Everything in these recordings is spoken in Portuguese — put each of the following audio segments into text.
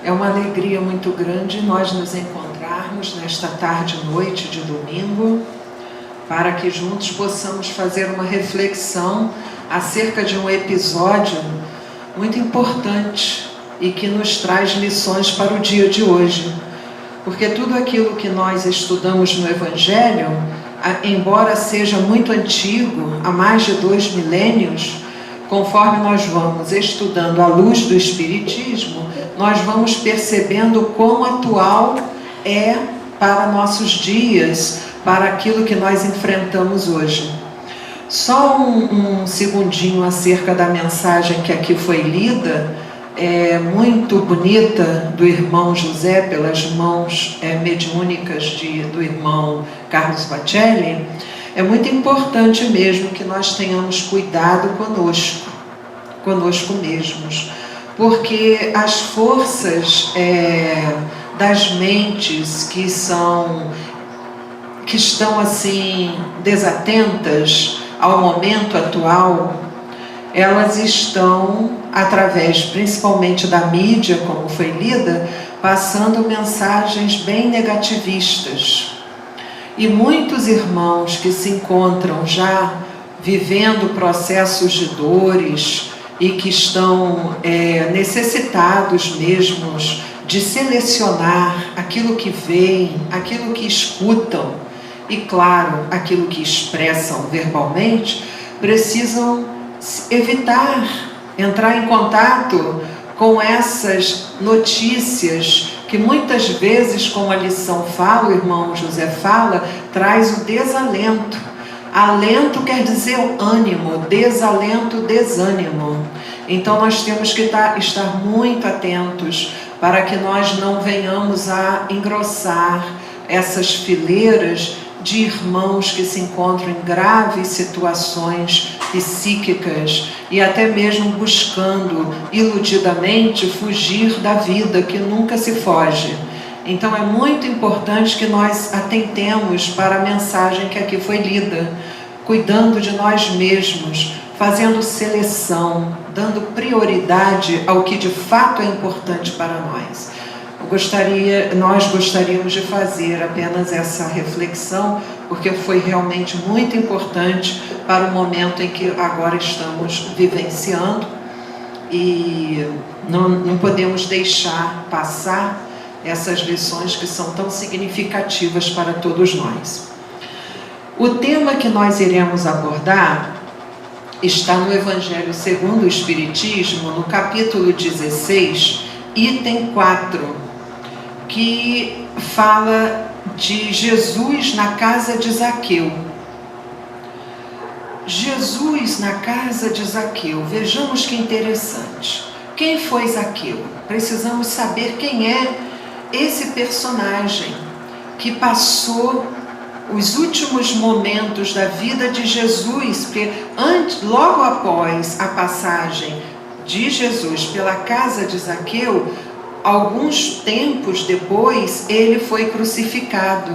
É uma alegria muito grande nós nos encontrarmos nesta tarde e noite de domingo, para que juntos possamos fazer uma reflexão acerca de um episódio muito importante e que nos traz lições para o dia de hoje. Porque tudo aquilo que nós estudamos no Evangelho, embora seja muito antigo, há mais de 2 milênios, conforme nós vamos estudando à luz do Espiritismo, nós vamos percebendo quão atual é para nossos dias, para aquilo que nós enfrentamos hoje. Só um segundinho acerca da mensagem que aqui foi lida, muito bonita, do irmão José, pelas mãos mediúnicas do irmão Carlos Bacelli. É muito importante mesmo que nós tenhamos cuidado conosco mesmos, porque as forças das mentes que estão assim desatentas ao momento atual, elas estão, através principalmente da mídia, como foi lida, passando mensagens bem negativistas. E muitos irmãos que se encontram já vivendo processos de dores e que estão necessitados mesmo de selecionar aquilo que veem, aquilo que escutam e, claro, aquilo que expressam verbalmente, precisam evitar entrar em contato com essas notícias que muitas vezes, como a lição fala, o irmão José fala, traz o desalento. Alento quer dizer ânimo, desalento, desânimo. Então nós temos que estar muito atentos para que nós não venhamos a engrossar essas fileiras de irmãos que se encontram em graves situações psíquicas e até mesmo buscando iludidamente fugir da vida que nunca se foge. Então é muito importante que nós atentemos para a mensagem que aqui foi lida, cuidando de nós mesmos, fazendo seleção, dando prioridade ao que de fato é importante para nós. Nós gostaríamos de fazer apenas essa reflexão, porque foi realmente muito importante para o momento em que agora estamos vivenciando e não podemos deixar passar essas lições que são tão significativas para todos nós. O tema que nós iremos abordar está no Evangelho segundo o Espiritismo, no capítulo 16, item 4, que fala de Jesus na casa de Zaqueu. Jesus na casa de Zaqueu. Vejamos que interessante. Quem foi Zaqueu? Precisamos saber quem é esse personagem que passou os últimos momentos da vida de Jesus, porque logo após a passagem de Jesus pela casa de Zaqueu, alguns tempos depois, ele foi crucificado.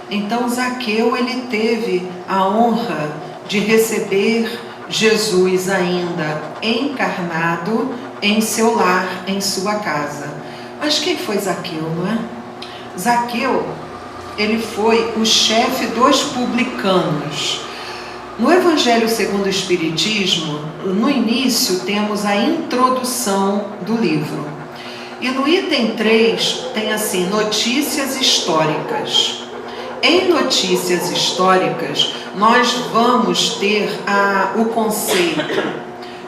Então Zaqueu, ele teve a honra de receber Jesus ainda encarnado em seu lar, em sua casa. Mas quem foi Zaqueu, não é? Zaqueu, ele foi o chefe dos publicanos. No Evangelho segundo o Espiritismo, no início temos a introdução do livro. E no item 3 tem assim, notícias históricas. Em notícias históricas, nós vamos ter o conceito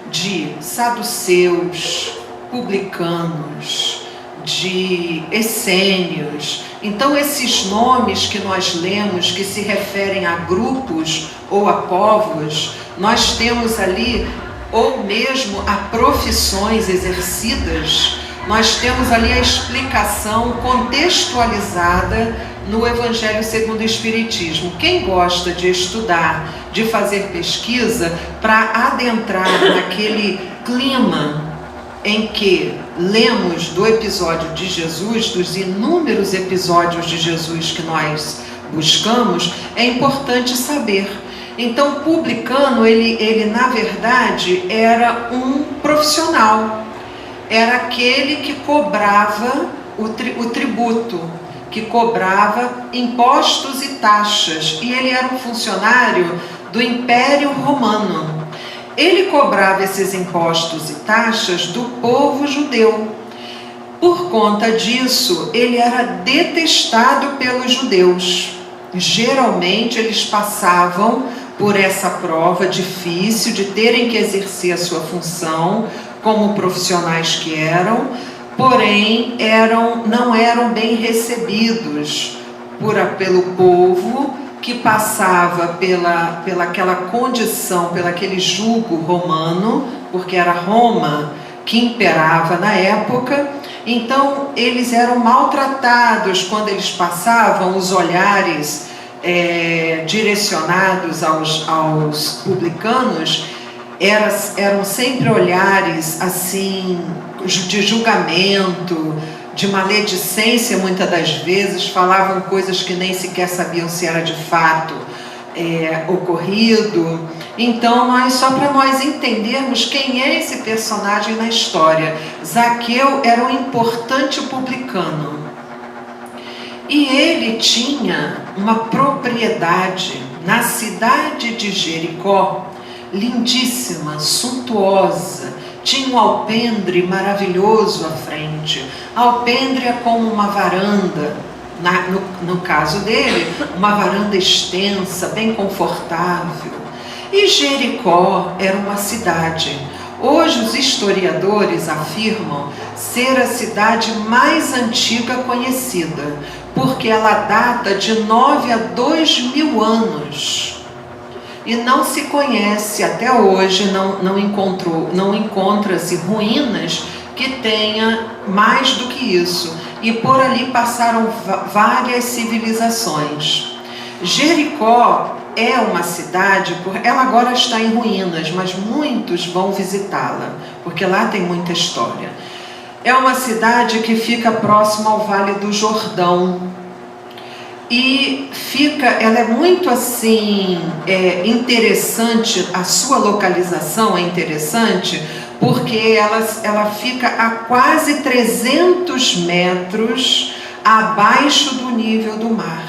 de saduceus, publicanos, de essênios. Então esses nomes que nós lemos, que se referem a grupos ou a povos, nós temos ali, ou mesmo a profissões exercidas, nós temos ali a explicação contextualizada no Evangelho segundo o Espiritismo. Quem gosta de estudar, de fazer pesquisa, para adentrar naquele clima em que lemos do episódio de Jesus, dos inúmeros episódios de Jesus que nós buscamos, é importante saber. Então, publicano, ele na verdade era um profissional. era aquele que cobrava o tributo, que cobrava impostos e taxas, e ele era um funcionário do Império Romano. Ele cobrava esses impostos e taxas do povo judeu. Por conta disso, ele era detestado pelos judeus. Geralmente eles passavam por essa prova difícil de terem que exercer a sua função como profissionais que eram, porém não eram bem recebidos pelo povo que passava pela aquela condição, pelo aquele jugo romano, porque era Roma que imperava na época. Então eles eram maltratados quando eles passavam, os olhares direcionados aos publicanos eram sempre olhares assim de julgamento, de maledicência. Muitas das vezes falavam coisas que nem sequer sabiam se era de fato ocorrido. Então, só para nós entendermos quem é esse personagem na história, Zaqueu era um importante publicano, e ele tinha uma propriedade na cidade de Jericó, lindíssima, suntuosa. Tinha um alpendre maravilhoso à frente. Alpendre é como uma varanda, no caso dele, uma varanda extensa, bem confortável. E Jericó era uma cidade. Hoje os historiadores afirmam ser a cidade mais antiga conhecida, porque ela data de 9 a 2 mil anos. E não se conhece até hoje, não encontra-se ruínas que tenha mais do que isso. E por ali passaram várias civilizações. Jericó é uma cidade, ela agora está em ruínas, mas muitos vão visitá-la, porque lá tem muita história. É uma cidade que fica próxima ao Vale do Jordão. E ela é muito assim, interessante, a sua localização é interessante, porque ela fica a quase 300 metros abaixo do nível do mar.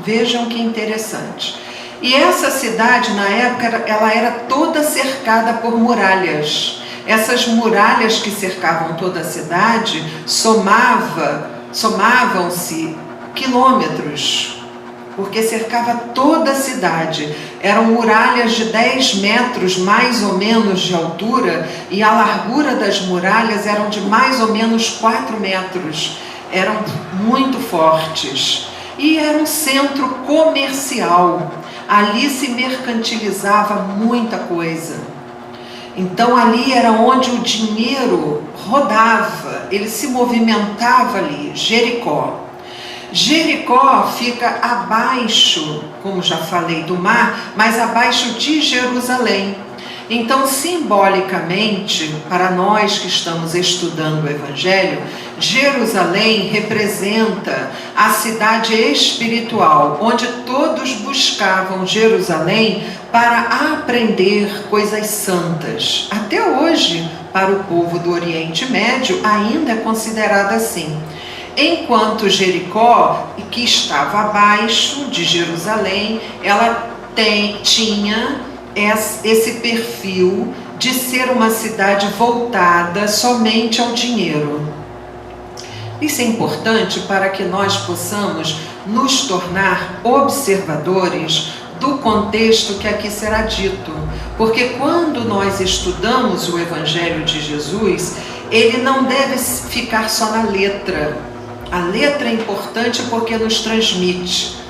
Vejam que interessante. E essa cidade, na época, ela era toda cercada por muralhas. Essas muralhas que cercavam toda a cidade somavam-se quilômetros, porque cercava toda a cidade. Eram muralhas de 10 metros mais ou menos de altura, e a largura das muralhas eram de mais ou menos 4 metros. Eram muito fortes. E era um centro comercial. Ali se mercantilizava muita coisa. Então ali era onde o dinheiro rodava, ele se movimentava ali. Jericó fica abaixo, como já falei, do mar, mas abaixo de Jerusalém. Então, simbolicamente, para nós que estamos estudando o Evangelho, Jerusalém representa a cidade espiritual, onde todos buscavam Jerusalém para aprender coisas santas. Até hoje, para o povo do Oriente Médio, ainda é considerada assim. Enquanto Jericó, que estava abaixo de Jerusalém, ela tinha esse perfil de ser uma cidade voltada somente ao dinheiro. Isso é importante para que nós possamos nos tornar observadores do contexto que aqui será dito, porque quando nós estudamos o Evangelho de Jesus, ele não deve ficar só na letra. A letra é importante porque nos transmite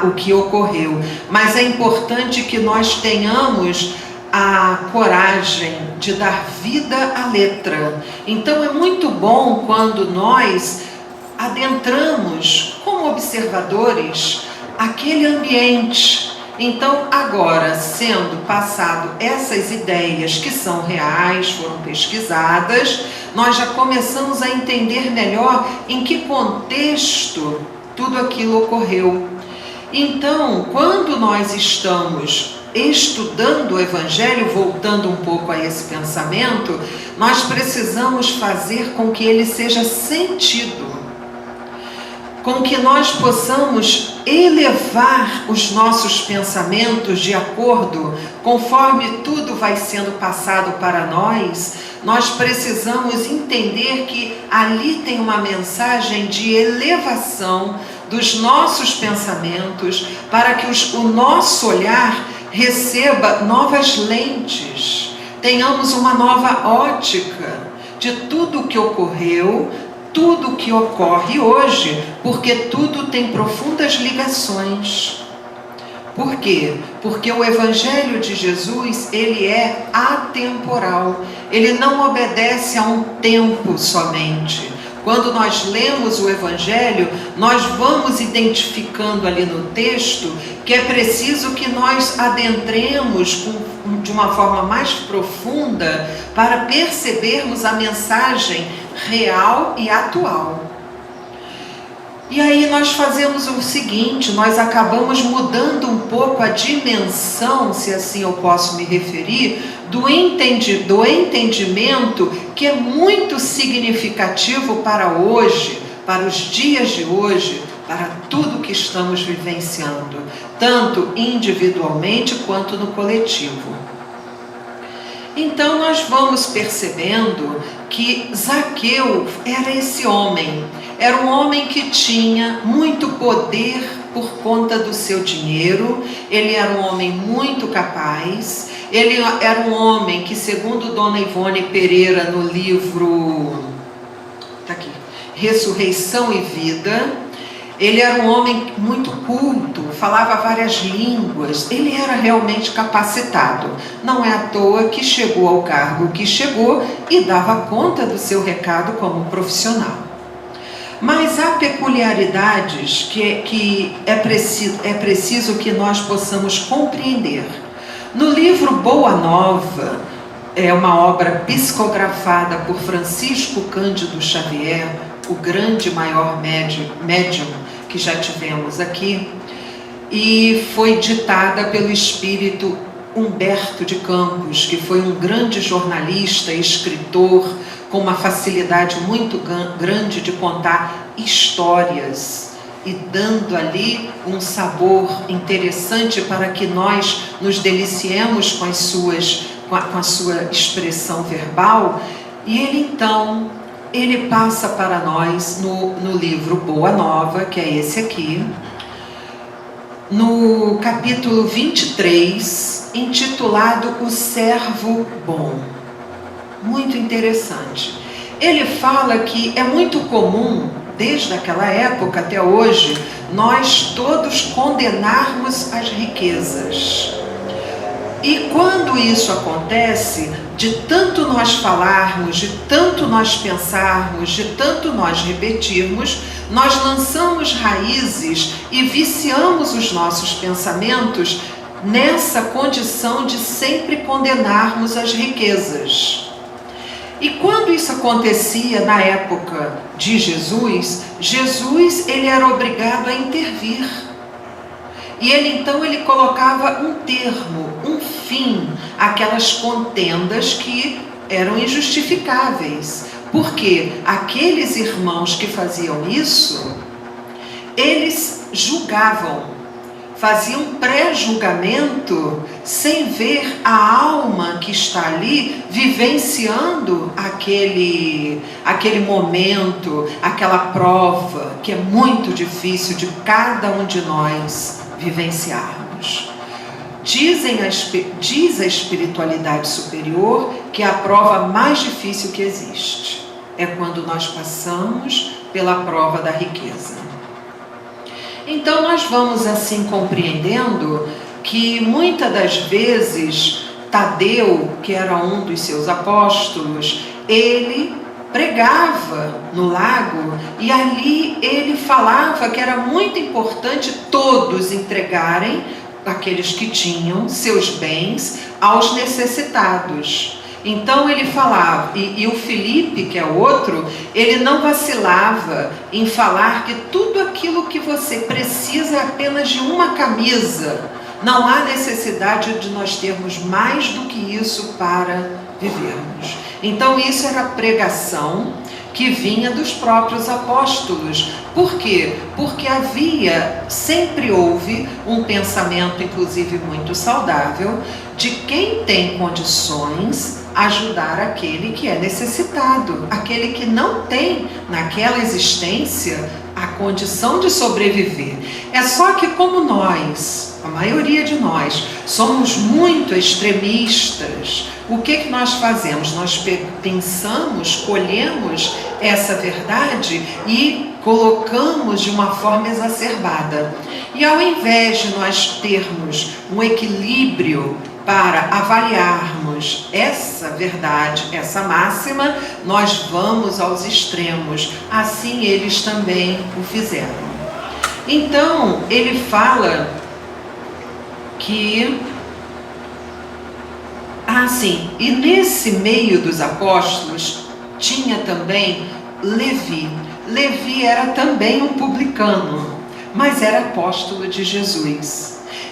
o que ocorreu, mas é importante que nós tenhamos a coragem de dar vida à letra. Então é muito bom quando nós adentramos como observadores aquele ambiente. Então agora, sendo passado essas ideias que são reais, foram pesquisadas, nós já começamos a entender melhor em que contexto tudo aquilo ocorreu. Então, quando nós estamos estudando o Evangelho, voltando um pouco a esse pensamento, nós precisamos fazer com que ele seja sentido, com que nós possamos elevar os nossos pensamentos de acordo, conforme tudo vai sendo passado para nós. Nós precisamos entender que ali tem uma mensagem de elevação dos nossos pensamentos, para que o nosso olhar receba novas lentes, tenhamos uma nova ótica de tudo o que ocorreu, tudo o que ocorre hoje, porque tudo tem profundas ligações. Por quê? Porque o Evangelho de Jesus, ele é atemporal, ele não obedece a um tempo somente. Quando nós lemos o Evangelho, nós vamos identificando ali no texto que é preciso que nós adentremos de uma forma mais profunda para percebermos a mensagem real e atual. E aí nós fazemos o seguinte, nós acabamos mudando um pouco a dimensão, se assim eu posso me referir, do entendimento que é muito significativo para hoje, para os dias de hoje, para tudo que estamos vivenciando, tanto individualmente quanto no coletivo. Então nós vamos percebendo que Zaqueu era esse homem, era um homem que tinha muito poder por conta do seu dinheiro, ele era um homem muito capaz, ele era um homem que, segundo Dona Ivone Pereira no livro Ressurreição e Vida, ele era um homem muito culto, falava várias línguas, ele era realmente capacitado. Não é à toa que chegou ao cargo que chegou e dava conta do seu recado como profissional. Mas há peculiaridades que é preciso que nós possamos compreender. No livro Boa Nova, é uma obra psicografada por Francisco Cândido Xavier, o grande maior médium que já tivemos aqui, e foi ditada pelo espírito Humberto de Campos, que foi um grande jornalista, escritor, com uma facilidade muito grande de contar histórias e dando ali um sabor interessante para que nós nos deliciemos com a sua expressão verbal. E ele passa para nós no livro Boa Nova, que é esse aqui, no capítulo 23, intitulado O Servo Bom. Muito interessante. Ele fala que é muito comum, desde aquela época até hoje, nós todos condenarmos as riquezas. E quando isso acontece, de tanto nós falarmos, de tanto nós pensarmos, de tanto nós repetirmos, nós lançamos raízes e viciamos os nossos pensamentos nessa condição de sempre condenarmos as riquezas. E quando isso acontecia na época de Jesus, ele era obrigado a intervir. E ele colocava um termo, um fim àquelas contendas que eram injustificáveis. Porque aqueles irmãos que faziam isso, eles julgavam, faziam pré-julgamento sem ver a alma que está ali vivenciando aquele momento, aquela prova que é muito difícil de cada um de nós vivenciarmos. Diz a espiritualidade superior que a prova mais difícil que existe é quando nós passamos pela prova da riqueza. Então nós vamos assim compreendendo que muitas das vezes Tadeu, que era um dos seus apóstolos, ele pregava no lago e ali ele falava que era muito importante todos entregarem, aqueles que tinham seus bens, aos necessitados. Então ele falava, e o Felipe, que é outro, ele não vacilava em falar que tudo aquilo que você precisa é apenas de uma camisa, Não há necessidade de nós termos mais do que isso para vivermos. Então isso era a pregação que vinha dos próprios apóstolos. Por quê? Porque sempre houve um pensamento, inclusive muito saudável, de quem tem condições ajudar aquele que é necessitado, aquele que não tem naquela existência a condição de sobreviver. É só que como nós, a maioria de nós, somos muito extremistas, o que nós fazemos? Nós pensamos, colhemos essa verdade e colocamos de uma forma exacerbada. E ao invés de nós termos um equilíbrio para avaliarmos essa verdade, essa máxima, nós vamos aos extremos. Assim eles também o fizeram. Então, ele fala que... e nesse meio dos apóstolos tinha também Levi. Levi era também um publicano, mas era apóstolo de Jesus.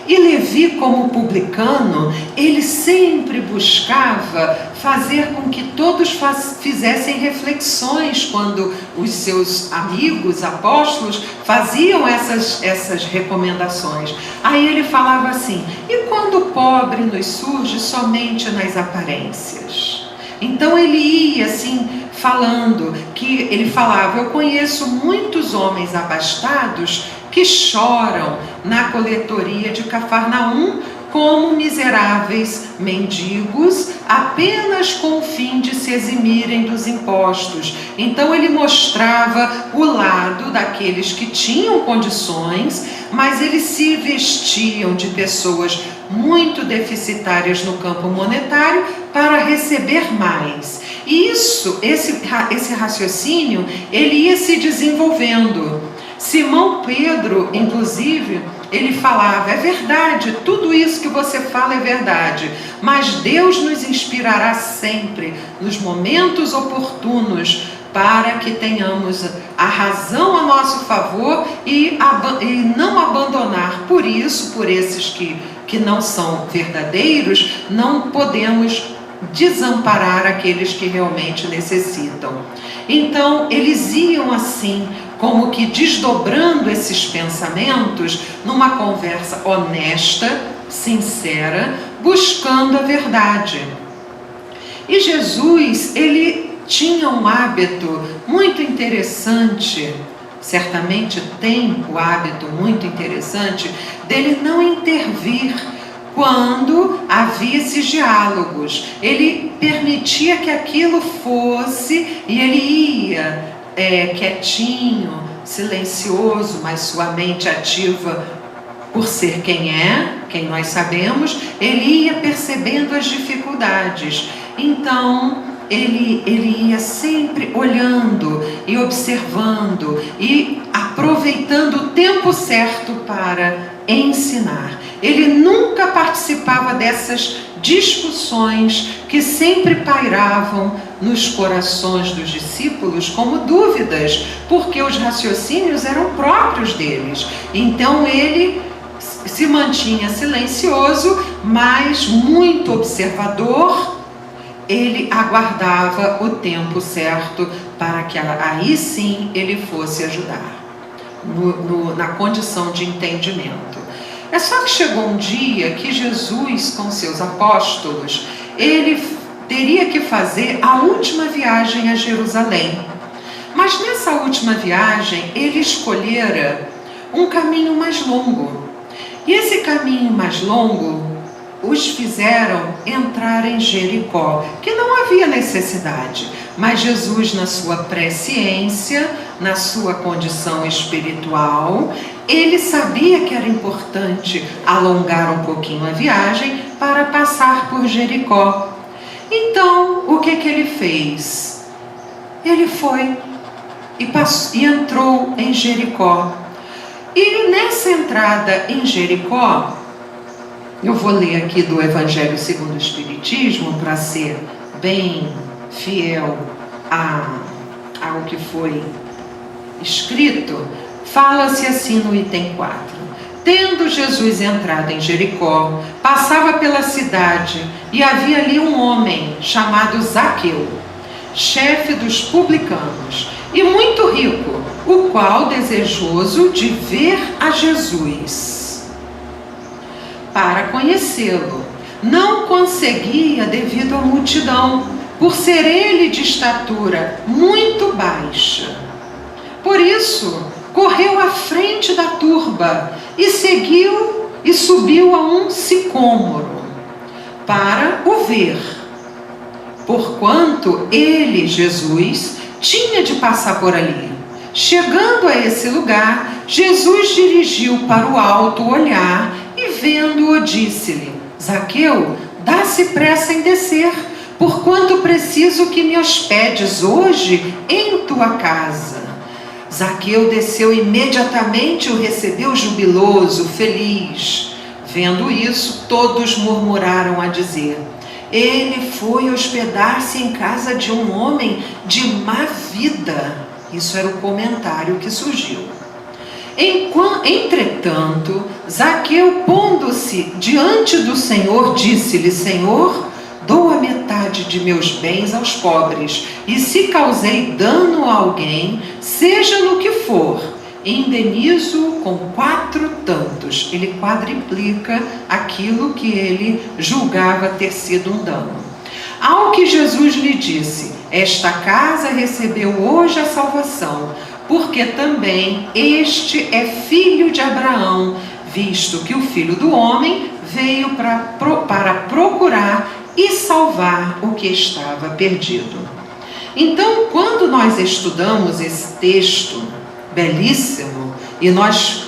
E Levi, como publicano, ele sempre buscava fazer com que todos fizessem reflexões quando os seus amigos apóstolos faziam essas recomendações. Aí ele falava assim: e quando o pobre nos surge somente nas aparências? Então ele ia assim falando, que ele falava: eu conheço muitos homens abastados que choram na coletoria de Cafarnaum como miseráveis mendigos, apenas com o fim de se eximirem dos impostos. Então ele mostrava o lado daqueles que tinham condições, mas eles se vestiam de pessoas muito deficitárias no campo monetário para receber mais. E esse raciocínio, ele ia se desenvolvendo. Simão Pedro, inclusive, ele falava: é verdade, tudo isso que você fala é verdade, mas Deus nos inspirará sempre, nos momentos oportunos, para que tenhamos a razão a nosso favor e não abandonar. Por isso, por esses que não são verdadeiros, não podemos desamparar aqueles que realmente necessitam. Então, eles iam assim, como que desdobrando esses pensamentos numa conversa honesta, sincera, buscando a verdade. E Jesus, ele tinha um hábito muito interessante, certamente tem o hábito muito interessante, dele não intervir quando havia esses diálogos. Ele permitia que aquilo fosse e ele ia quietinho, silencioso, mas sua mente ativa por ser quem nós sabemos, ele ia percebendo as dificuldades. Então ele ia sempre olhando e observando e aproveitando o tempo certo para ensinar. Ele nunca participava dessas discussões que sempre pairavam nos corações dos discípulos como dúvidas, porque os raciocínios eram próprios deles. Então ele se mantinha silencioso, mas muito observador. Ele aguardava o tempo certo para que aí sim ele fosse ajudar, na condição de entendimento. É só que chegou um dia que Jesus, com seus apóstolos, ele teria que fazer a última viagem a Jerusalém. Mas nessa última viagem, ele escolhera um caminho mais longo. E esse caminho mais longo os fizeram entrar em Jericó, que não havia necessidade. Mas Jesus, na sua presciência, na sua condição espiritual, ele sabia que era importante alongar um pouquinho a viagem para passar por Jericó. Então, o que ele fez? Ele foi e entrou em Jericó. E nessa entrada em Jericó, eu vou ler aqui do Evangelho segundo o Espiritismo, para ser bem fiel ao que foi escrito. Fala-se assim no item 4. Tendo Jesus entrado em Jericó, passava pela cidade, e havia ali um homem chamado Zaqueu, chefe dos publicanos, e muito rico, o qual, desejoso de ver a Jesus, para conhecê-lo, não conseguia devido à multidão, por ser ele de estatura muito baixa. Por isso, correu à frente da turba e seguiu e subiu a um sicômoro para o ver, porquanto ele, Jesus, tinha de passar por ali. Chegando a esse lugar, Jesus dirigiu para o alto o olhar e, vendo-o, disse-lhe: Zaqueu, dá-se pressa em descer, porquanto preciso que me hospedes hoje em tua casa. Zaqueu desceu imediatamente e o recebeu jubiloso, feliz. Vendo isso, todos murmuraram a dizer: ele foi hospedar-se em casa de um homem de má vida. Isso era o comentário que surgiu. Entretanto, Zaqueu, pondo-se diante do Senhor, disse-lhe: Senhor, dou a metade de meus bens aos pobres, e se causei dano a alguém, seja no que for, indenizo com 4 tantos. Ele quadriplica aquilo que ele julgava ter sido um dano. Ao que Jesus lhe disse: esta casa recebeu hoje a salvação, porque também este é filho de Abraão, visto que o Filho do Homem veio para procurar e salvar o que estava perdido. Então, quando nós estudamos esse texto belíssimo e nós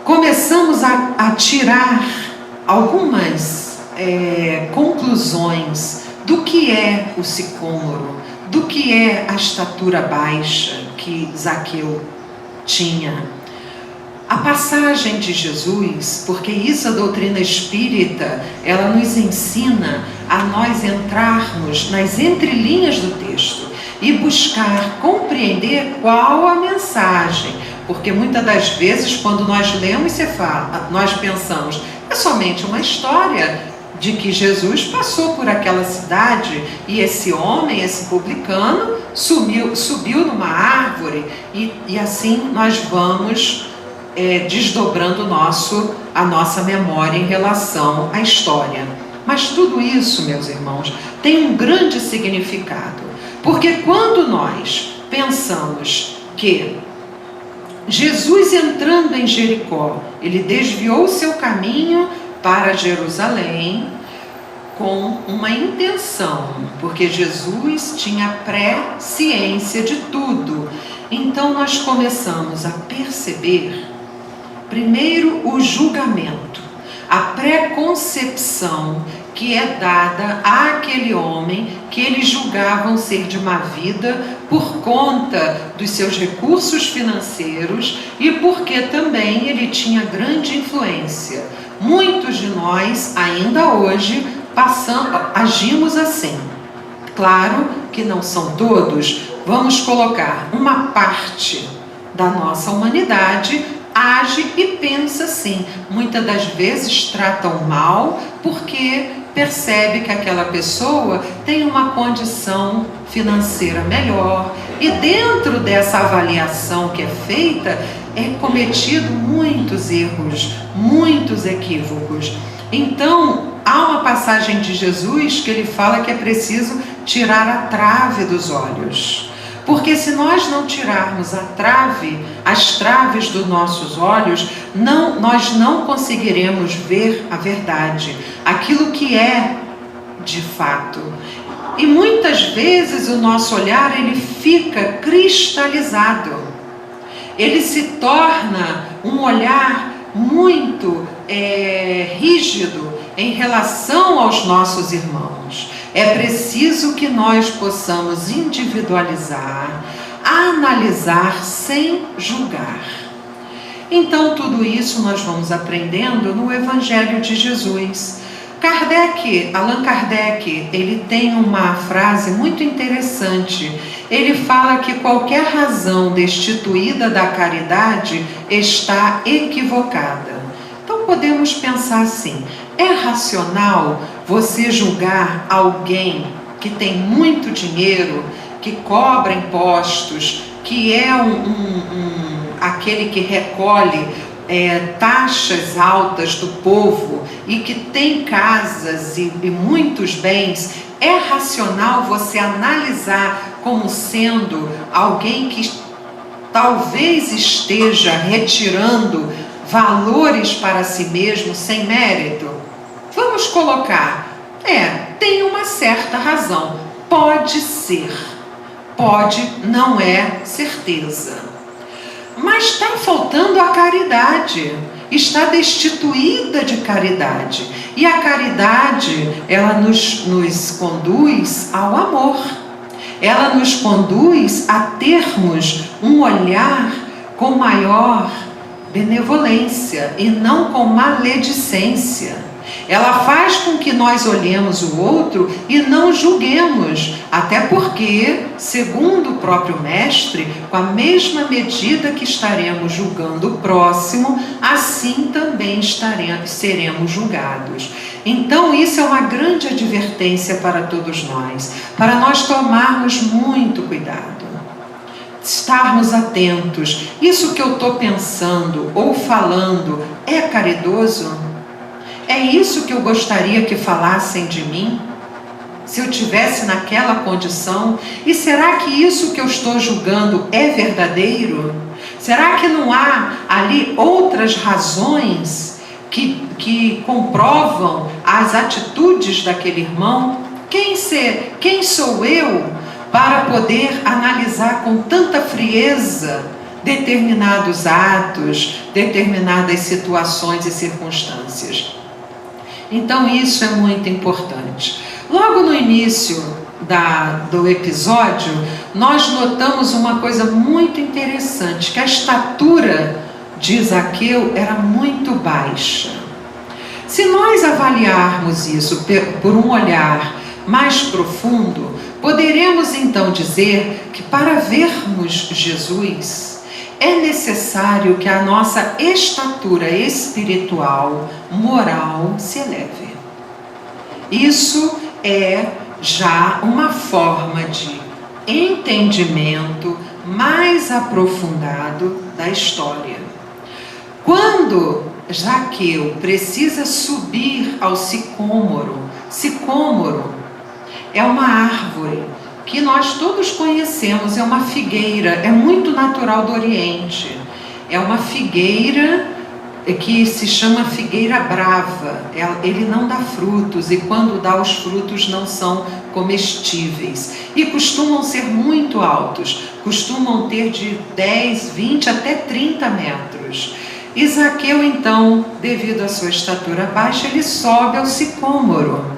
começamos a tirar algumas conclusões do que é o sicômoro, do que é a estatura baixa que Zaqueu tinha, a passagem de Jesus, porque isso a doutrina espírita, ela nos ensina a nós entrarmos nas entrelinhas do texto e buscar compreender qual a mensagem, porque muitas das vezes quando nós lemos nós pensamos, é somente uma história de que Jesus passou por aquela cidade e esse homem, esse publicano, subiu numa árvore e assim nós vamos desdobrando a nossa memória em relação à história. Mas tudo isso, meus irmãos, tem um grande significado, porque quando nós pensamos que Jesus entrando em Jericó, ele desviou o seu caminho para Jerusalém com uma intenção, porque Jesus tinha pré-ciência de tudo. Então nós começamos a perceber, primeiro, o julgamento, a preconcepção que é dada àquele homem que eles julgavam ser de má vida por conta dos seus recursos financeiros e porque também ele tinha grande influência. Muitos de nós, ainda hoje, agimos assim. Claro que não são todos, vamos colocar uma parte da nossa humanidade age e pensa assim. Muitas das vezes tratam mal porque percebe que aquela pessoa tem uma condição financeira melhor e dentro dessa avaliação que é feita é cometido muitos erros, muitos equívocos. Então há uma passagem de Jesus que ele fala que é preciso tirar a trave dos olhos. Porque se nós não tirarmos as traves dos nossos olhos, nós não conseguiremos ver a verdade, aquilo que é de fato. E muitas vezes o nosso olhar ele fica cristalizado, ele se torna um olhar muito rígido em relação aos nossos irmãos. É preciso que nós possamos individualizar, analisar sem julgar. Então tudo isso nós vamos aprendendo no Evangelho de Jesus. Allan Kardec, ele tem uma frase muito interessante. Ele fala que qualquer razão destituída da caridade está equivocada. podemos pensar assim: é racional você julgar alguém que tem muito dinheiro, que cobra impostos, que é aquele que recolhe taxas altas do povo e que tem casas e muitos bens? É racional você analisar como sendo alguém que talvez esteja retirando valores para si mesmo sem mérito? Vamos colocar, tem uma certa razão, pode ser, pode, não é certeza. Mas está faltando a caridade, está destituída de caridade. E a caridade, ela nos conduz ao amor. Ela nos conduz a termos um olhar com maior benevolência e não com maledicência. Ela faz com que nós olhemos o outro e não julguemos, até porque, segundo o próprio Mestre, com a mesma medida que estaremos julgando o próximo, assim também seremos julgados. Então isso é uma grande advertência para todos nós, para nós tomarmos muito cuidado, estarmos atentos. Isso que eu estou pensando ou falando é caridoso? É isso que eu gostaria que falassem de mim? Se eu tivesse naquela condição? E será que isso que eu estou julgando é verdadeiro? Será que não há ali outras razões que comprovam as atitudes daquele irmão? Quem sou eu para poder analisar com tanta frieza determinados atos, determinadas situações e circunstâncias? Então isso é muito importante. Logo no início do episódio, nós notamos uma coisa muito interessante, que a estatura de Zaqueu era muito baixa. Se nós avaliarmos isso por um olhar mais profundo, poderemos então dizer que para vermos Jesus, é necessário que a nossa estatura espiritual, moral, se eleve. Isso é já uma forma de entendimento mais aprofundado da história. Quando Zaqueu precisa subir ao sicômoro é uma árvore que nós todos conhecemos, é uma figueira, é muito natural do Oriente. É uma figueira que se chama figueira brava. Ele não dá frutos, e quando dá os frutos não são comestíveis. E costumam ser muito altos, costumam ter de 10, 20 até 30 metros. E Zaqueu, então, devido à sua estatura baixa, ele sobe ao sicômoro.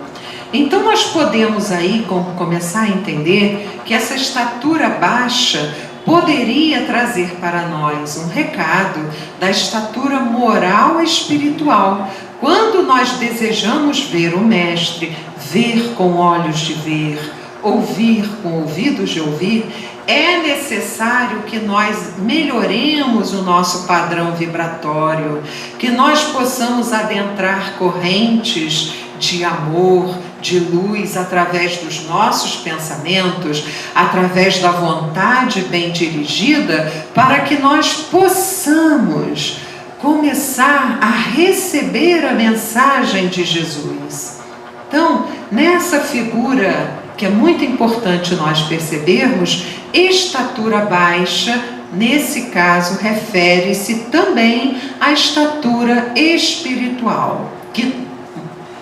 Então nós podemos aí começar a entender que essa estatura baixa poderia trazer para nós um recado da estatura moral e espiritual. Quando nós desejamos ver o Mestre, ver com olhos de ver, ouvir com ouvidos de ouvir, é necessário que nós melhoremos o nosso padrão vibratório, que nós possamos adentrar correntes de amor, de luz, através dos nossos pensamentos, através da vontade bem dirigida, para que nós possamos começar a receber a mensagem de Jesus. Então, nessa figura que é muito importante nós percebermos, estatura baixa, nesse caso, refere-se também à estatura espiritual, que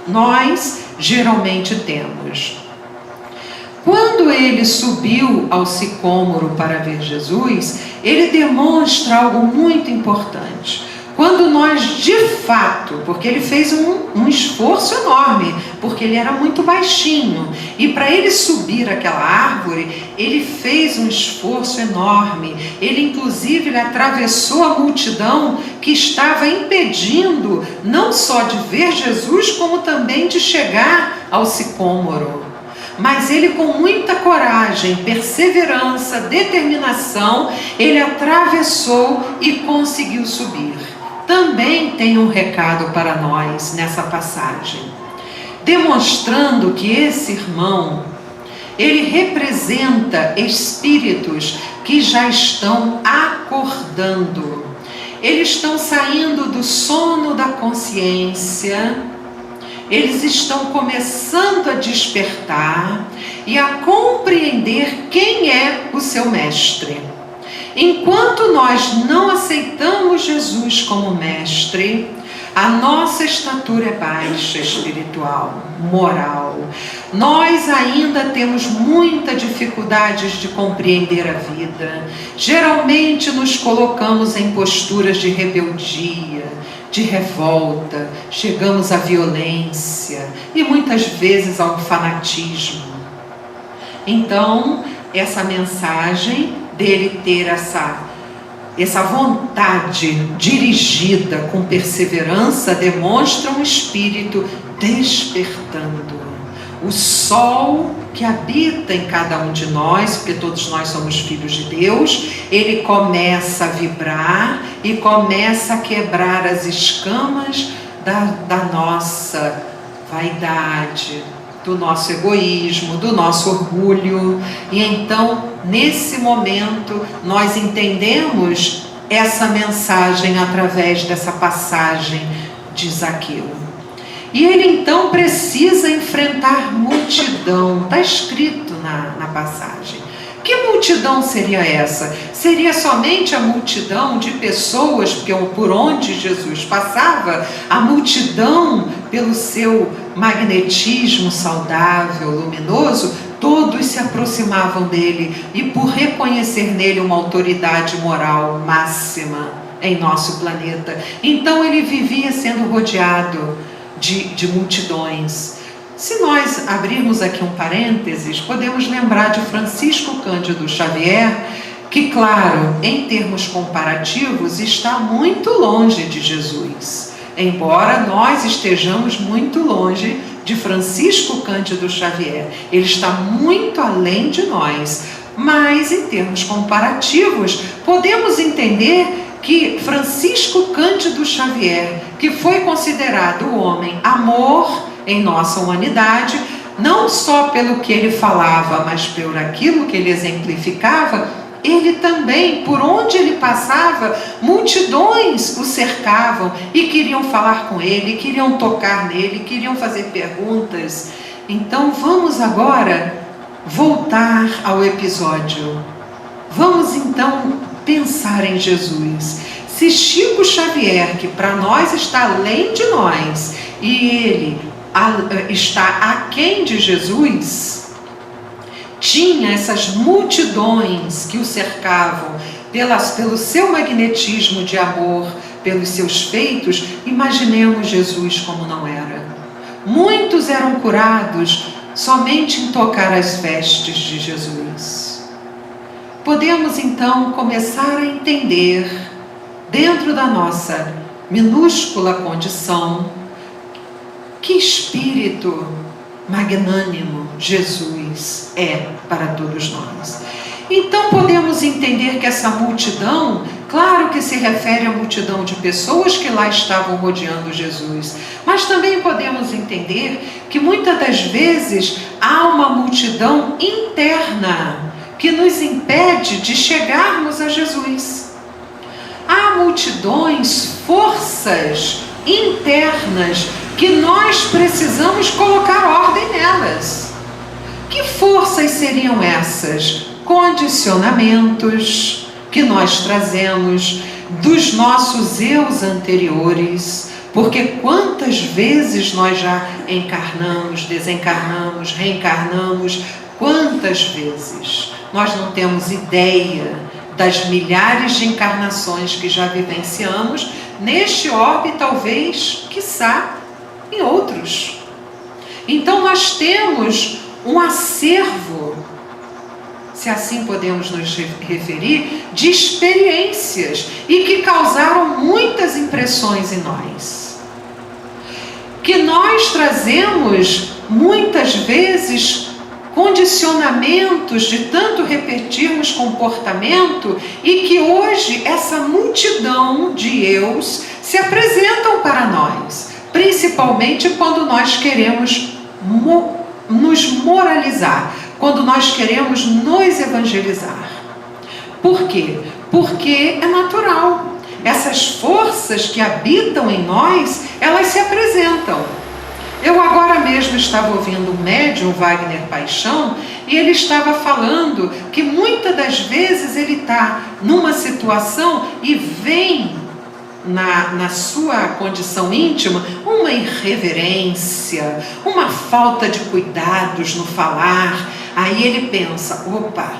nós geralmente temos. Quando ele subiu ao sicômoro para ver Jesus, ele demonstra algo muito importante. Quando nós de fato, porque ele fez um esforço enorme, porque ele era muito baixinho, e para ele subir aquela árvore, ele fez um esforço enorme. Ele inclusive atravessou a multidão que estava impedindo não só de ver Jesus, como também de chegar ao sicômoro. Mas ele, com muita coragem, perseverança, determinação, ele atravessou e conseguiu subir. também tem um recado para nós nessa passagem, demonstrando que esse irmão, ele representa espíritos que já estão acordando, eles estão saindo do sono da consciência, eles estão começando a despertar e a compreender quem é o seu mestre. Enquanto nós não aceitamos Jesus como mestre, a nossa estatura é baixa espiritual, moral. Nós ainda temos muita dificuldade de compreender a vida. Geralmente nos colocamos em posturas de rebeldia, de revolta, chegamos à violência e muitas vezes ao fanatismo. Então, essa mensagem dele ter essa vontade dirigida com perseverança demonstra um espírito despertando. O sol que habita em cada um de nós, porque todos nós somos filhos de Deus, ele começa a vibrar e começa a quebrar as escamas da nossa vaidade, do nosso egoísmo, do nosso orgulho. E então, nesse momento, nós entendemos essa mensagem através dessa passagem de Zaqueu. E ele então precisa enfrentar multidão, está escrito na passagem. Que multidão seria essa? Seria somente a multidão de pessoas, porque por onde Jesus passava, a multidão, pelo seu magnetismo saudável, luminoso, todos se aproximavam dele e por reconhecer nele uma autoridade moral máxima em nosso planeta. Então ele vivia sendo rodeado de multidões. Se nós abrirmos aqui um parênteses, podemos lembrar de Francisco Cândido Xavier, que, claro, em termos comparativos, está muito longe de Jesus. Embora nós estejamos muito longe de Francisco Cândido Xavier, ele está muito além de nós. Mas, em termos comparativos, podemos entender que Francisco Cândido Xavier, que foi considerado o homem amor em nossa humanidade, não só pelo que ele falava, mas por aquilo que ele exemplificava, ele também, por onde ele passava, multidões o cercavam e queriam falar com ele, queriam tocar nele, queriam fazer perguntas. Então vamos agora voltar ao episódio. Vamos então pensar em Jesus. Se Chico Xavier, que para nós está além de nós, e ele está aquém de Jesus, tinha essas multidões que o cercavam pelo seu magnetismo de amor, pelos seus feitos, imaginemos Jesus como não era. Muitos eram curados somente em tocar as vestes de Jesus. Podemos então começar a entender, dentro da nossa minúscula condição, que espírito magnânimo Jesus é para todos nós. Então podemos entender que essa multidão, claro que se refere à multidão de pessoas que lá estavam rodeando Jesus, mas também podemos entender que muitas das vezes há uma multidão interna que nos impede de chegarmos a Jesus. Há multidões, forças internas que nós precisamos colocar ordem nelas. Que forças seriam essas? Condicionamentos que nós trazemos dos nossos eus anteriores, porque quantas vezes nós já encarnamos, desencarnamos, reencarnamos, quantas vezes? Nós não temos ideia das milhares de encarnações que já vivenciamos neste orbe, talvez, quiçá, em outros. Então nós temos um acervo, se assim podemos nos referir, de experiências e que causaram muitas impressões em nós. Que nós trazemos muitas vezes condicionamentos de tanto repetirmos comportamento e que hoje essa multidão de eus se apresentam para nós, principalmente quando nós queremos nos moralizar, quando nós queremos nos evangelizar. Por quê? Porque é natural. Essas forças que habitam em nós, elas se apresentam. Eu agora mesmo estava ouvindo o médium Wagner Paixão e ele estava falando que muitas das vezes ele está numa situação e vem na sua condição íntima uma irreverência, uma falta de cuidados no falar. Aí ele pensa, opa,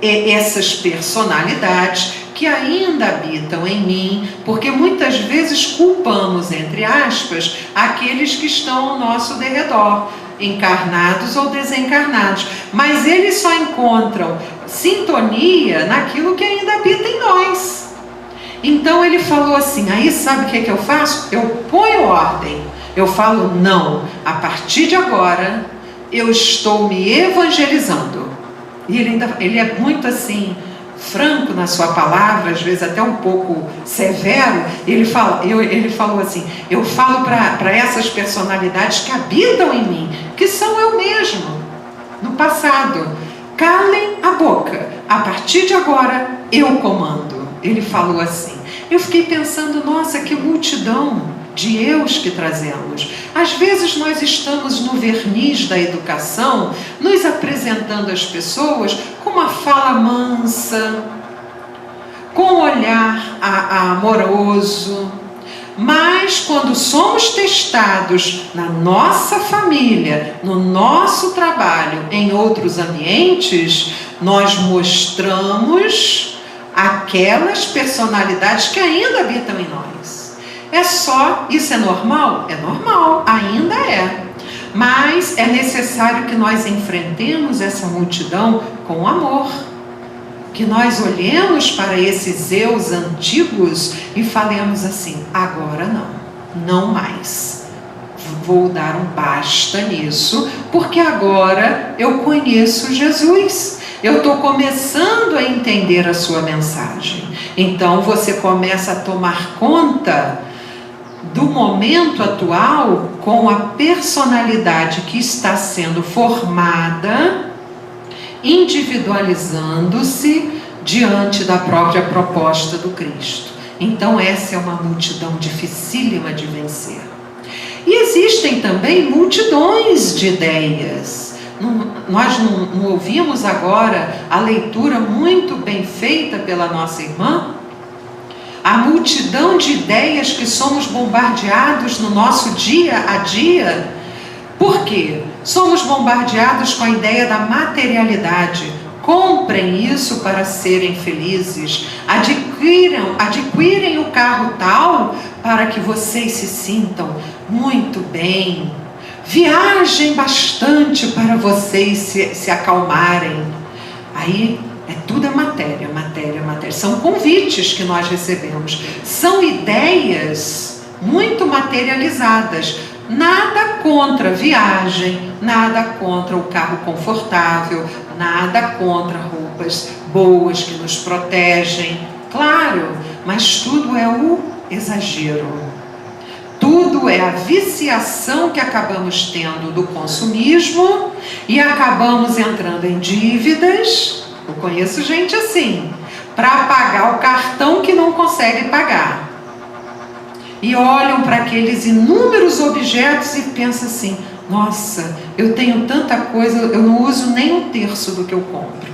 essas personalidades que ainda habitam em mim, porque muitas vezes culpamos, entre aspas, aqueles que estão ao nosso derredor, encarnados ou desencarnados, mas eles só encontram sintonia naquilo que ainda habita em nós. Então ele falou assim, aí sabe o que eu faço? Eu ponho ordem, eu falo, não, a partir de agora eu estou me evangelizando. E ele é muito assim, franco na sua palavra, às vezes até um pouco severo. Ele falou assim, eu falo para essas personalidades que habitam em mim, que são eu mesmo, no passado, calem a boca, a partir de agora eu comando. Ele falou assim. Eu fiquei pensando, nossa, que multidão de eus que trazemos. Às vezes nós estamos no verniz da educação, nos apresentando às pessoas com uma fala mansa, com um olhar amoroso, mas quando somos testados na nossa família, no nosso trabalho, em outros ambientes, nós mostramos aquelas personalidades que ainda habitam em nós. Isso é normal? É normal, ainda é. Mas é necessário que nós enfrentemos essa multidão com amor. Que nós olhemos para esses eus antigos e falemos assim, agora não mais. Vou dar um basta nisso, porque agora eu conheço Jesus. Eu estou começando a entender a sua mensagem. Então você começa a tomar conta do momento atual com a personalidade que está sendo formada, individualizando-se diante da própria proposta do Cristo. Então essa é uma multidão dificílima de vencer. E existem também multidões de ideias. Nós não ouvimos agora a leitura muito bem feita pela nossa irmã? A multidão de ideias que somos bombardeados no nosso dia a dia. Por quê? Somos bombardeados com a ideia da materialidade. Comprem isso para serem felizes. Adquirem o carro tal para que vocês se sintam muito bem. Viajem bastante para vocês se acalmarem. Aí tudo é matéria. São convites que nós recebemos. São ideias muito materializadas. Nada contra viagem, nada contra o carro confortável, nada contra roupas boas que nos protegem. Claro, mas tudo é o exagero. Tudo é a viciação que acabamos tendo do consumismo e acabamos entrando em dívidas. Eu conheço gente assim, para pagar o cartão que não consegue pagar. E olham para aqueles inúmeros objetos e pensam assim, nossa, eu tenho tanta coisa, eu não uso nem um terço do que eu compro.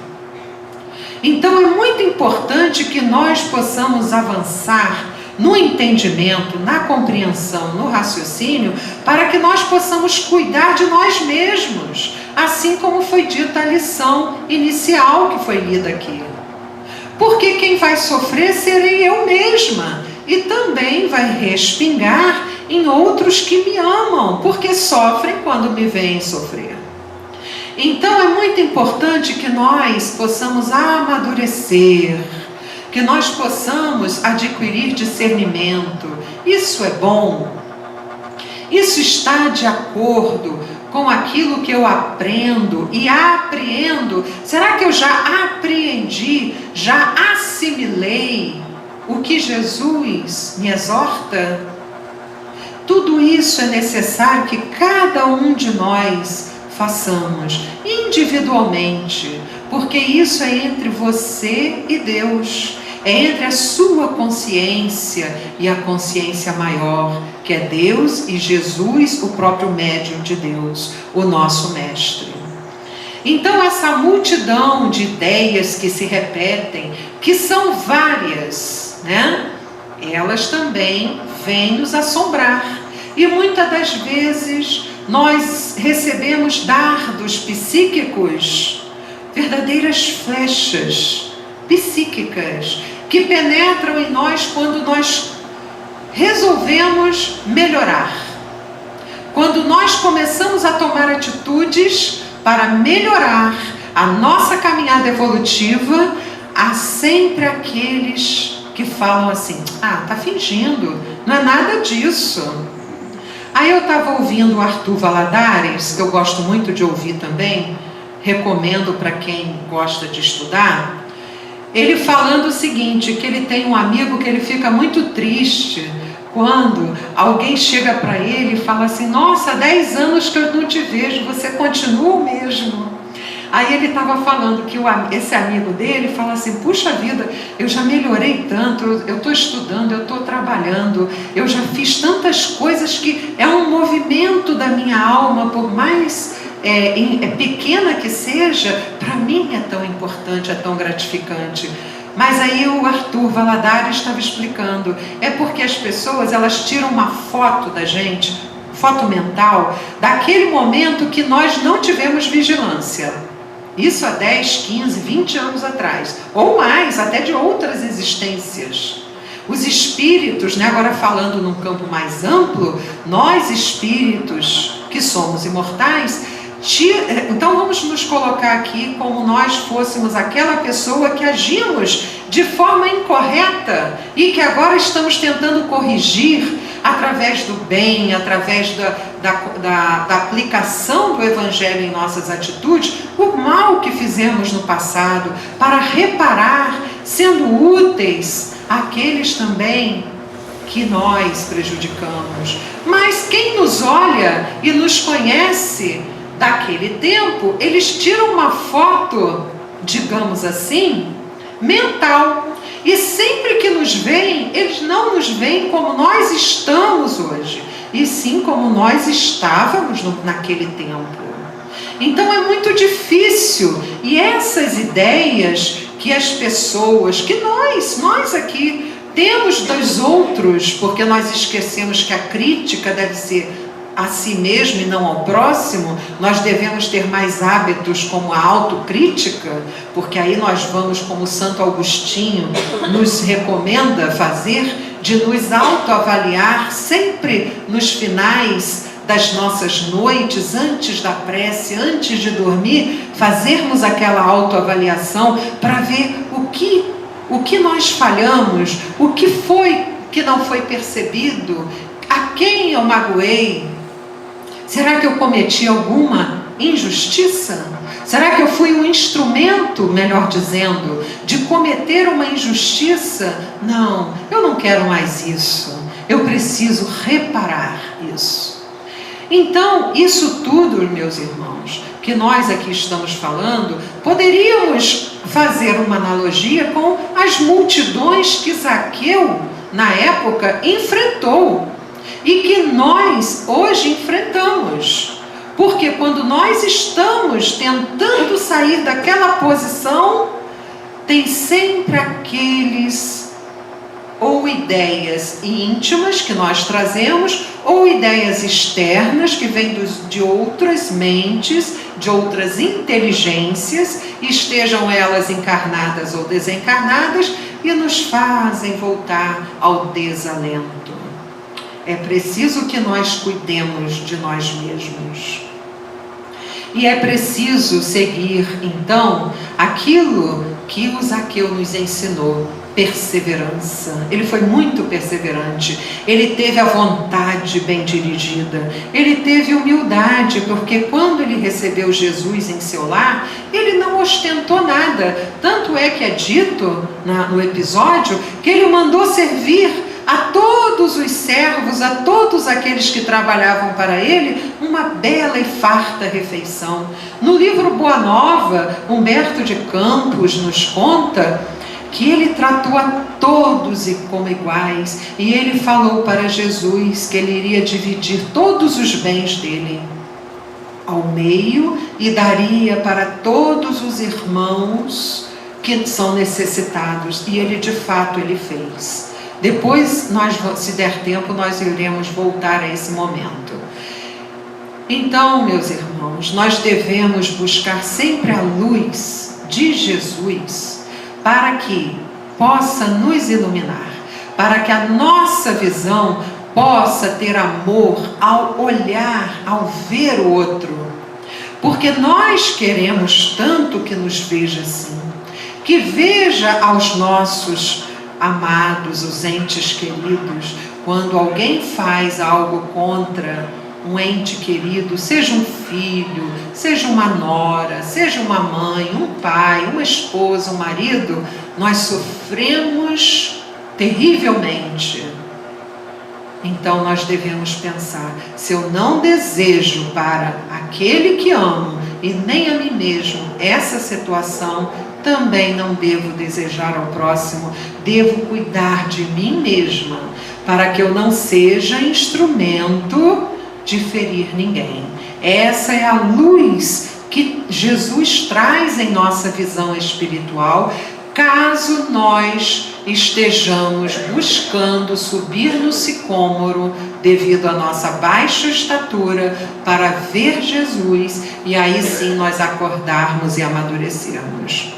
Então é muito importante que nós possamos avançar no entendimento, na compreensão, no raciocínio, para que nós possamos cuidar de nós mesmos, assim como foi dita a lição inicial que foi lida aqui. Porque quem vai sofrer serei eu mesma, e também vai respingar em outros que me amam, porque sofrem quando me veem sofrer. Então é muito importante que nós possamos amadurecer, que nós possamos adquirir discernimento. Isso é bom. Isso está de acordo com aquilo que eu aprendo e apreendo. Será que eu já apreendi, já assimilei o que Jesus me exorta, tudo isso é necessário que cada um de nós façamos individualmente, porque isso é entre você e Deus, é entre a sua consciência e a consciência maior, que é Deus e Jesus, o próprio médium de Deus, o nosso mestre. Então essa multidão de ideias que se repetem, que são várias, né? Elas também vêm nos assombrar. E muitas das vezes nós recebemos dardos psíquicos, verdadeiras flechas psíquicas, que penetram em nós quando nós resolvemos melhorar. Quando nós começamos a tomar atitudes para melhorar a nossa caminhada evolutiva, há sempre aqueles que falam assim: ah, tá fingindo, não é nada disso. Aí eu estava ouvindo o Arthur Valadares, que eu gosto muito de ouvir também, recomendo para quem gosta de estudar, ele falando o seguinte, que ele tem um amigo que ele fica muito triste quando alguém chega para ele e fala assim: nossa, há 10 anos que eu não te vejo, você continua o mesmo. Aí ele estava falando que esse amigo dele fala assim: puxa vida, eu já melhorei tanto, eu estou estudando, eu estou trabalhando, eu já fiz tantas coisas que é um movimento da minha alma, por mais pequena que seja, para mim é tão importante, é tão gratificante. Mas aí o Arthur Valadares estava explicando, é porque as pessoas, elas tiram uma foto da gente, foto mental, daquele momento que nós não tivemos vigilância. Isso há 10, 15, 20 anos atrás, ou mais, até de outras existências. Os espíritos, né, agora falando num campo mais amplo, nós espíritos que somos imortais, então vamos nos colocar aqui como nós fôssemos aquela pessoa que agimos de forma incorreta e que agora estamos tentando corrigir através do bem, através da aplicação do Evangelho em nossas atitudes, o mal que fizemos no passado, para reparar, sendo úteis àqueles também que nós prejudicamos. Mas quem nos olha e nos conhece daquele tempo, eles tiram uma foto, digamos assim, mental. E sempre que nos veem, eles não nos veem como nós estamos hoje, e sim como nós estávamos naquele tempo. Então é muito difícil, e essas ideias que as pessoas, que nós aqui temos dos outros, porque nós esquecemos que a crítica deve ser a si mesmo e não ao próximo, nós devemos ter mais hábitos como a autocrítica, porque aí nós vamos, como Santo Agostinho nos recomenda fazer, de nos autoavaliar sempre nos finais das nossas noites, antes da prece, antes de dormir, fazermos aquela autoavaliação para ver o que nós falhamos, o que foi que não foi percebido, a quem eu magoei. Será que eu cometi alguma injustiça? Será que eu fui um instrumento, melhor dizendo, de cometer uma injustiça? Não, eu não quero mais isso. Eu preciso reparar isso. Então, isso tudo, meus irmãos, que nós aqui estamos falando, poderíamos fazer uma analogia com as multidões que Zaqueu, na época, enfrentou. E que nós hoje enfrentamos, porque quando nós estamos tentando sair daquela posição, tem sempre aqueles ou ideias íntimas que nós trazemos, ou ideias externas que vêm de outras mentes, de outras inteligências, estejam elas encarnadas ou desencarnadas, e nos fazem voltar ao desalento. É preciso que nós cuidemos de nós mesmos. E é preciso seguir, então, aquilo que o Zaqueu nos ensinou: perseverança. Ele foi muito perseverante, ele teve a vontade bem dirigida, ele teve humildade, porque quando ele recebeu Jesus em seu lar, ele não ostentou nada. Tanto é que é dito no episódio que ele mandou servir a todos os servos, a todos aqueles que trabalhavam para ele, uma bela e farta refeição. No livro Boa Nova, Humberto de Campos nos conta que ele tratou a todos como iguais, e ele falou para Jesus que ele iria dividir todos os bens dele ao meio e daria para todos os irmãos que são necessitados, e ele de fato ele fez. Depois, se der tempo, nós iremos voltar a esse momento. Então, meus irmãos, nós devemos buscar sempre a luz de Jesus para que possa nos iluminar, para que a nossa visão possa ter amor ao olhar, ao ver o outro. Porque nós queremos tanto que nos veja assim, que veja aos nossos amados, os entes queridos. Quando alguém faz algo contra um ente querido, seja um filho, seja uma nora, seja uma mãe, um pai, uma esposa, um marido, nós sofremos terrivelmente. Então nós devemos pensar: se eu não desejo para aquele que amo e nem a mim mesmo essa situação, também não devo desejar ao próximo. Devo cuidar de mim mesma, para que eu não seja instrumento de ferir ninguém. Essa é a luz que Jesus traz em nossa visão espiritual, caso nós estejamos buscando subir no sicômoro devido à nossa baixa estatura para ver Jesus, e aí sim nós acordarmos e amadurecermos.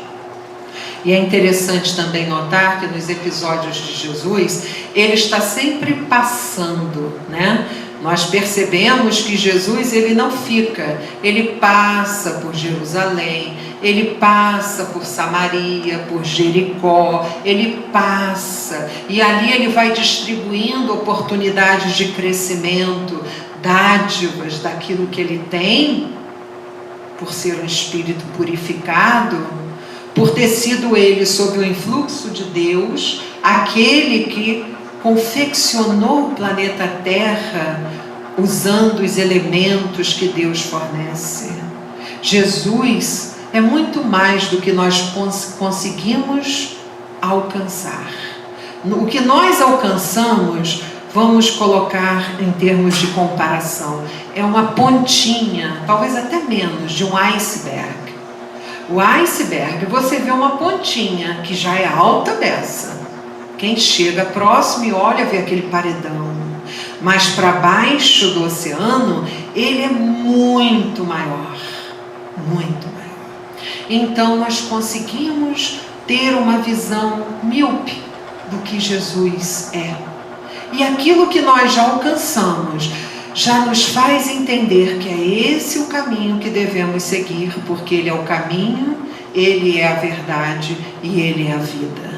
E é interessante também notar que nos episódios de Jesus, ele está sempre passando, né? Nós percebemos que Jesus, ele não fica, ele passa por Jerusalém, ele passa por Samaria, por Jericó, ele passa, e ali ele vai distribuindo oportunidades de crescimento, dádivas daquilo que ele tem, por ser um espírito purificado, por ter sido ele, sob o influxo de Deus, aquele que confeccionou o planeta Terra usando os elementos que Deus fornece. Jesus é muito mais do que nós conseguimos alcançar. O que nós alcançamos, vamos colocar em termos de comparação, é uma pontinha, talvez até menos, de um iceberg. O iceberg, você vê uma pontinha que já é alta dessa. Quem chega próximo e olha, vê aquele paredão. Mas para baixo do oceano, ele é muito maior. Muito maior. Então nós conseguimos ter uma visão míope do que Jesus é. E aquilo que nós já alcançamos já nos faz entender que é esse o caminho que devemos seguir, porque ele é o caminho, ele é a verdade e ele é a vida.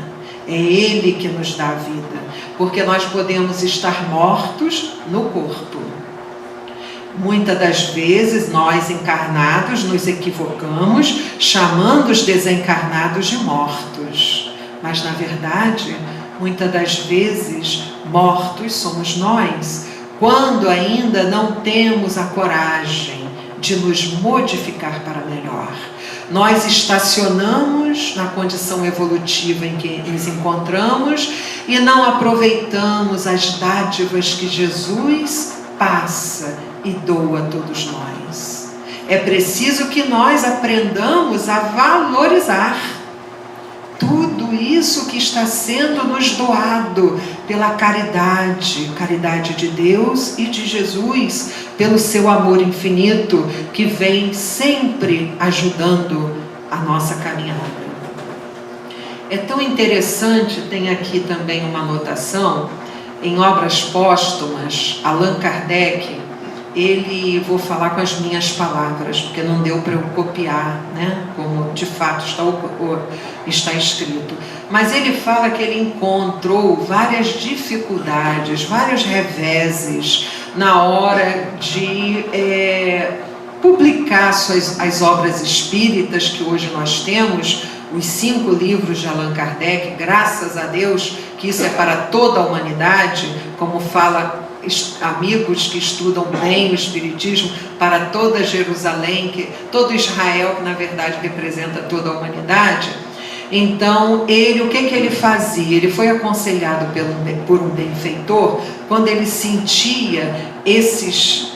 É ele que nos dá a vida, porque nós podemos estar mortos no corpo. Muitas das vezes nós encarnados nos equivocamos, chamando os desencarnados de mortos. Mas na verdade, muitas das vezes, mortos somos nós, quando ainda não temos a coragem de nos modificar para melhor. Nós estacionamos na condição evolutiva em que nos encontramos e não aproveitamos as dádivas que Jesus passa e doa a todos nós. É preciso que nós aprendamos a valorizar tudo isso que está sendo nos doado pela caridade de Deus e de Jesus, pelo seu amor infinito, que vem sempre ajudando a nossa caminhada. É tão interessante, tem aqui também uma anotação, em Obras Póstumas, Allan Kardec, vou falar com as minhas palavras, porque não deu para eu copiar, né, como de fato está escrito. Mas ele fala que ele encontrou várias dificuldades, vários reveses na hora de publicar as obras espíritas que hoje nós temos, os 5 livros de Allan Kardec, graças a Deus que isso é para toda a humanidade, como fala amigos que estudam bem o Espiritismo, para toda Jerusalém, todo Israel, que na verdade representa toda a humanidade. Então, o que ele fazia? Ele foi aconselhado por um benfeitor, quando ele sentia esses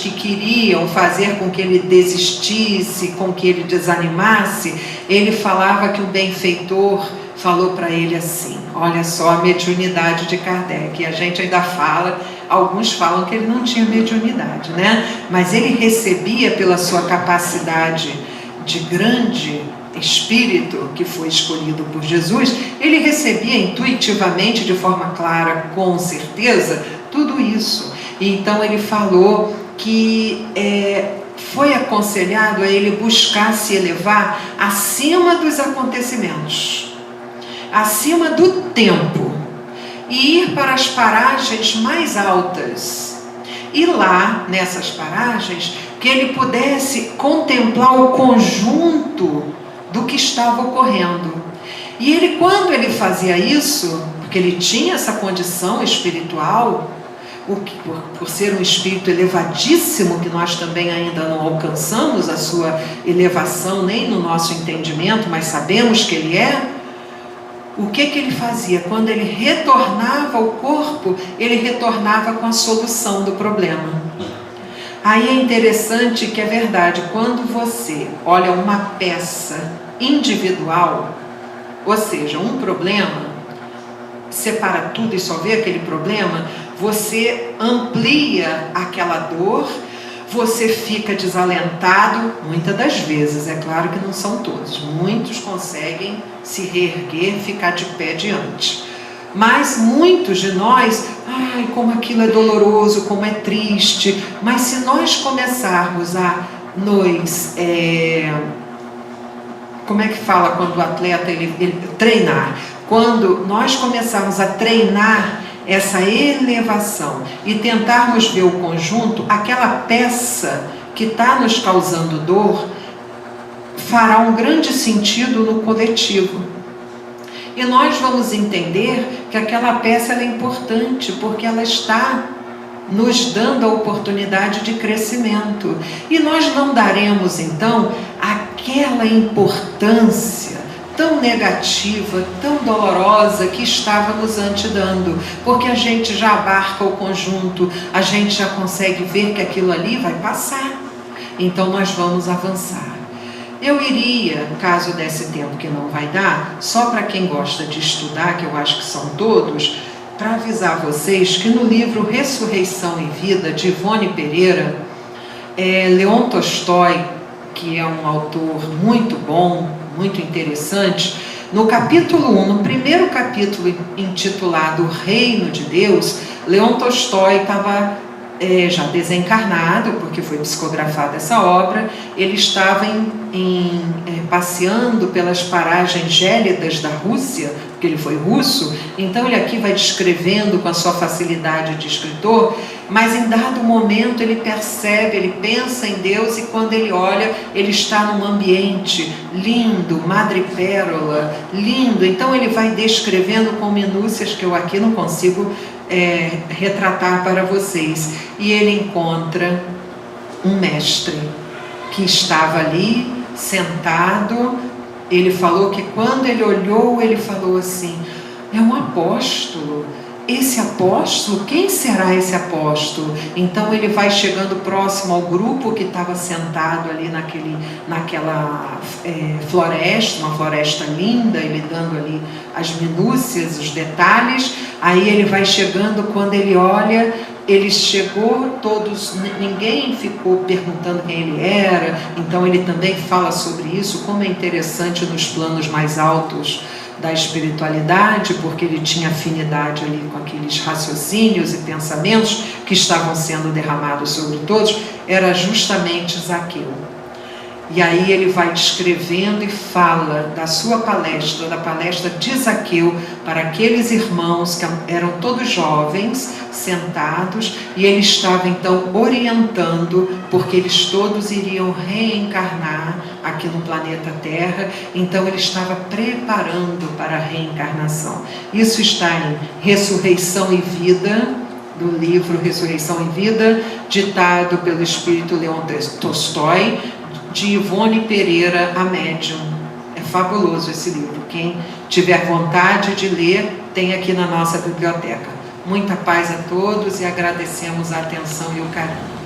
que queriam fazer com que ele desistisse, com que ele desanimasse. Ele falava que o benfeitor falou para ele assim: olha só a mediunidade de Kardec. E a gente ainda fala, alguns falam que ele não tinha mediunidade, né? Mas ele recebia, pela sua capacidade de grande espírito que foi escolhido por Jesus, ele recebia intuitivamente, de forma clara, com certeza, tudo isso. E então ele falou que foi aconselhado a ele buscar se elevar acima dos acontecimentos, acima do tempo, e ir para as paragens mais altas. E lá, nessas paragens, que ele pudesse contemplar o conjunto do que estava ocorrendo. E ele, quando ele fazia isso, porque ele tinha essa condição espiritual, por ser um espírito elevadíssimo, que nós também ainda não alcançamos a sua elevação nem no nosso entendimento, mas sabemos que ele é. O que ele fazia? Quando ele retornava ao corpo, ele retornava com a solução do problema. Aí é interessante que é verdade, quando você olha uma peça individual, ou seja, um problema, separa tudo e só vê aquele problema, você amplia aquela dor, você fica desalentado, muitas das vezes, é claro que não são todos, muitos conseguem se reerguer, ficar de pé diante. Mas muitos de nós, ai, como aquilo é doloroso, como é triste. Mas se nós começarmos a como é que fala quando o atleta ele treinar? Quando nós começarmos a treinar essa elevação e tentarmos ver o conjunto, aquela peça que está nos causando dor fará um grande sentido no coletivo. E nós vamos entender que aquela peça é importante, porque ela está nos dando a oportunidade de crescimento. E nós não daremos, então, aquela importância tão negativa, tão dolorosa que estávamos antes dando, porque a gente já abarca o conjunto, a gente já consegue ver que aquilo ali vai passar. Então nós vamos avançar. Eu iria, caso desse tempo que não vai dar, só para quem gosta de estudar, que eu acho que são todos, para avisar vocês que no livro Ressurreição e Vida, de Ivone Pereira, Leon Tolstói, que é um autor muito bom, muito interessante, no capítulo 1, no primeiro capítulo intitulado O Reino de Deus, Leon Tolstói estava já desencarnado, porque foi psicografada essa obra. Ele estava passeando pelas paragens gélidas da Rússia, porque ele foi russo, então ele aqui vai descrevendo com a sua facilidade de escritor, mas em dado momento ele percebe, ele pensa em Deus, e quando ele olha, ele está num ambiente lindo, madrepérola, lindo. Então ele vai descrevendo com minúcias que eu aqui não consigo retratar para vocês. E ele encontra um mestre que estava ali sentado. Ele falou que quando ele olhou, ele falou assim: é um apóstolo. Esse apóstolo, quem será esse apóstolo? Então ele vai chegando próximo ao grupo que estava sentado ali naquela floresta, uma floresta linda, ele dando ali as minúcias, os detalhes. Aí ele vai chegando, quando ele olha, ele chegou, ninguém ficou perguntando quem ele era. Então ele também fala sobre isso, como é interessante nos planos mais altos da espiritualidade, porque ele tinha afinidade ali com aqueles raciocínios e pensamentos que estavam sendo derramados sobre todos, era justamente Zaqueu. E aí ele vai descrevendo e fala da sua palestra, da palestra de Zaqueu, para aqueles irmãos que eram todos jovens, sentados, e ele estava então orientando, porque eles todos iriam reencarnar aqui no planeta Terra, então ele estava preparando para a reencarnação. Isso está em Ressurreição e Vida, do livro Ressurreição e Vida, ditado pelo espírito Leon Tolstói, de Ivone Pereira, a médium. É fabuloso esse livro. Quem tiver vontade de ler, tem aqui na nossa biblioteca. Muita paz a todos e agradecemos a atenção e o carinho.